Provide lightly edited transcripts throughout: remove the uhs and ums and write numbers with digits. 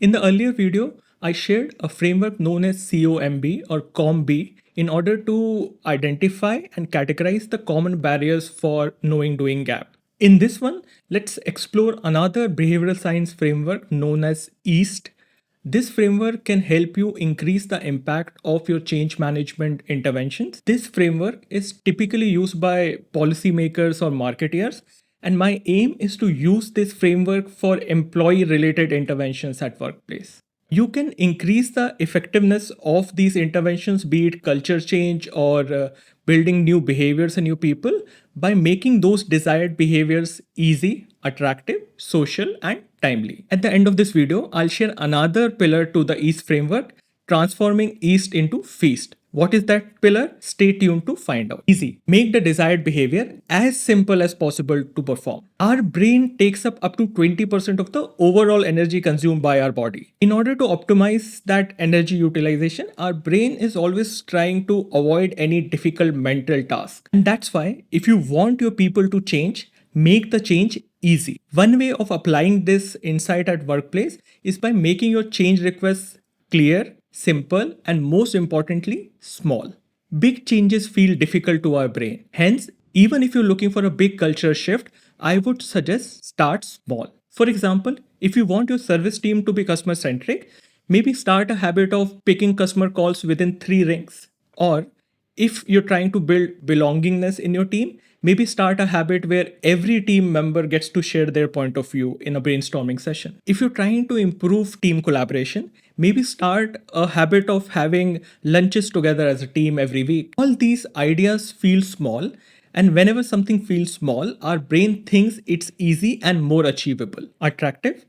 In the earlier video, I shared a framework known as COMB or COMB in order to identify and categorize the common barriers for knowing doing gap. In this one, let's explore another behavioral science framework known as EAST. This framework can help you increase the impact of your change management interventions. This framework is typically used by policymakers or marketeers, and my aim is to use this framework for employee related interventions at workplace. You can increase the effectiveness of these interventions, be it culture change or building new behaviors in new people, by making those desired behaviors easy, attractive, social, and timely. At the end of this video, I'll share another pillar to the EAST framework, transforming EAST into FEAST. What is that pillar? Stay tuned to find out. Easy. Make the desired behavior as simple as possible to perform. Our brain takes up to 20% of the overall energy consumed by our body. In order to optimize that energy utilization, our brain is always trying to avoid any difficult mental task. And that's why if you want your people to change, make the change easy. One way of applying this insight at workplace is by making your change requests clear, simple, and most importantly, small. Big changes feel difficult to our brain. Hence, even if you're looking for a big culture shift, I would suggest start small. For example, if you want your service team to be customer centric, maybe start a habit of picking customer calls within 3 rings. Or if you're trying to build belongingness in your team, maybe start a habit where every team member gets to share their point of view in a brainstorming session. If you're trying to improve team collaboration, maybe start a habit of having lunches together as a team every week. All these ideas feel small, and whenever something feels small, our brain thinks it's easy and more achievable. Attractive,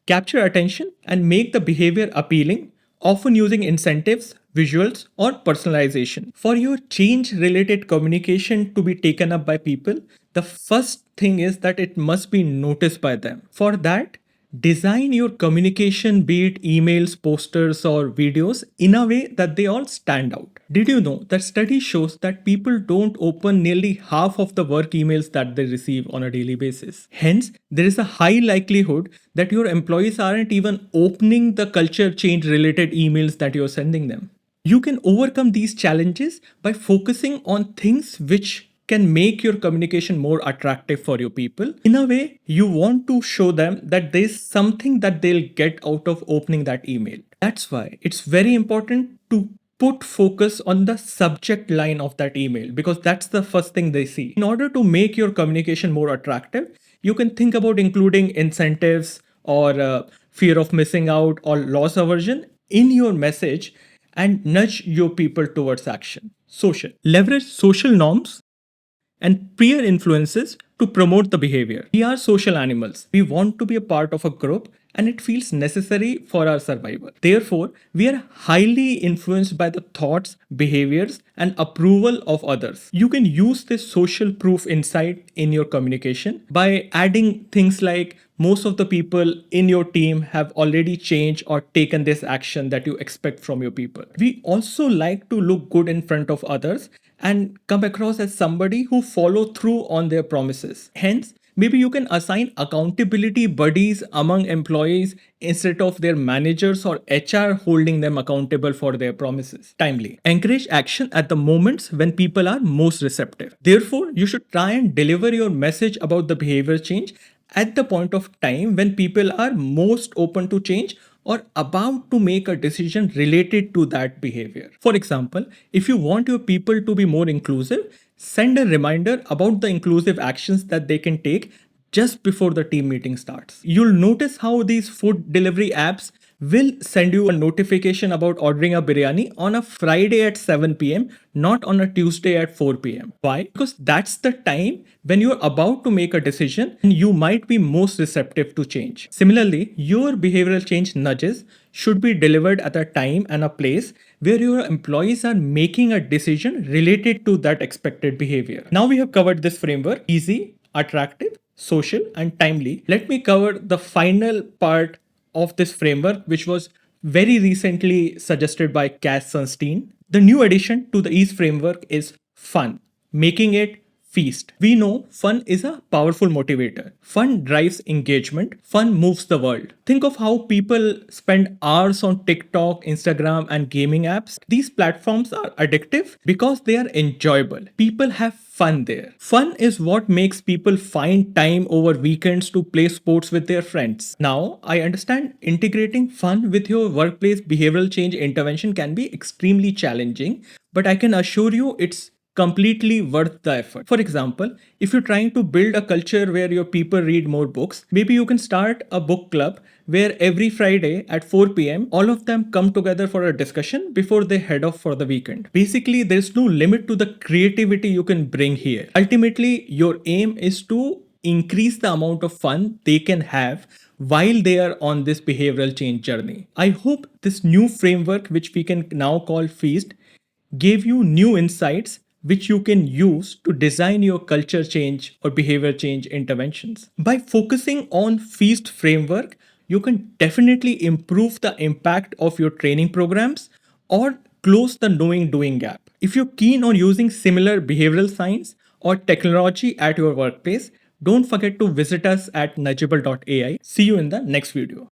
capture attention, and make the behavior appealing, often using incentives, visuals, or personalization. For your change related communication to be taken up by people, the first thing is that it must be noticed by them. For that, design your communication, be it emails, posters, or videos, in a way that they all stand out. Did you know that study shows that people don't open nearly half of the work emails that they receive on a daily basis? Hence, there is a high likelihood that your employees aren't even opening the culture change related emails that you're sending them. You can overcome these challenges by focusing on things which can make your communication more attractive for your people. In a way, you want to show them that there's something that they'll get out of opening that email. That's why it's very important to put focus on the subject line of that email, because that's the first thing they see. In order to make your communication more attractive, you can think about including incentives or fear of missing out or loss aversion in your message and nudge your people towards action. Social. Leverage social norms and peer influences to promote the behavior. We are social animals. We want to be a part of a group, and it feels necessary for our survival. Therefore, we are highly influenced by the thoughts, behaviors, and approval of others. You can use this social proof insight in your communication by adding things like most of the people in your team have already changed or taken this action that you expect from your people. We also like to look good in front of others and come across as somebody who follow through on their promises. Hence, maybe you can assign accountability buddies among employees instead of their managers or HR holding them accountable for their promises. Timely. Encourage action at the moments when people are most receptive. Therefore, you should try and deliver your message about the behavior change at the point of time when people are most open to change or about to make a decision related to that behavior. For example, if you want your people to be more inclusive, send a reminder about the inclusive actions that they can take just before the team meeting starts. You'll notice how these food delivery apps will send you a notification about ordering a biryani on a Friday at 7 p.m., not on a Tuesday at 4 p.m. Why? Because that's the time when you're about to make a decision and you might be most receptive to change. Similarly, your behavioral change nudges should be delivered at a time and a place where your employees are making a decision related to that expected behavior. Now we have covered this framework: easy, attractive, social, and timely. Let me cover the final part of this framework, which was very recently suggested by Cass Sunstein. The new addition to the EASE framework is fun, making it Feast. We know fun is a powerful motivator. Fun drives engagement. Fun moves the world. Think of how people spend hours on TikTok, Instagram, and gaming apps. These platforms are addictive because they are enjoyable. People have fun there. Fun is what makes people find time over weekends to play sports with their friends. Now, I understand integrating fun with your workplace behavioral change intervention can be extremely challenging, but I can assure you it's completely worth the effort. For example, if you're trying to build a culture where your people read more books, maybe you can start a book club where every Friday at 4 p.m., all of them come together for a discussion before they head off for the weekend. Basically, there's no limit to the creativity you can bring here. Ultimately, your aim is to increase the amount of fun they can have while they are on this behavioral change journey. I hope this new framework, which we can now call Feast, gave you new insights which you can use to design your culture change or behavior change interventions. By focusing on Feast framework, you can definitely improve the impact of your training programs or close the knowing doing gap. If you're keen on using similar behavioral science or technology at your workplace, don't forget to visit us at nudgeable.ai. See you in the next video.